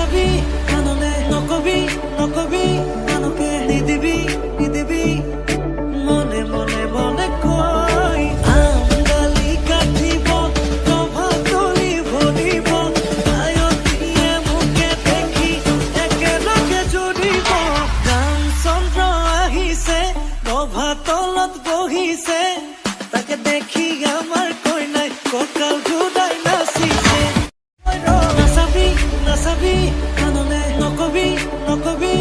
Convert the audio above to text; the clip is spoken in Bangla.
নাচাবি কানলে নকবি নকবি কানকে নিদিবি নিদিবি মনে মনে মনে কই আমগালি কাটিব প্রভাতলি ভরিব আয়তিয়ে মুখে দেখি একেলগে জুৰিব গান চন্দ্ৰ আহিছে প্ৰভাতলত বহিছে তাকে দেখি আমার কইনাই কঁকাল ঘুরাই নাচিছে নাচাবি নাচাবি কানলে নকবি নকবি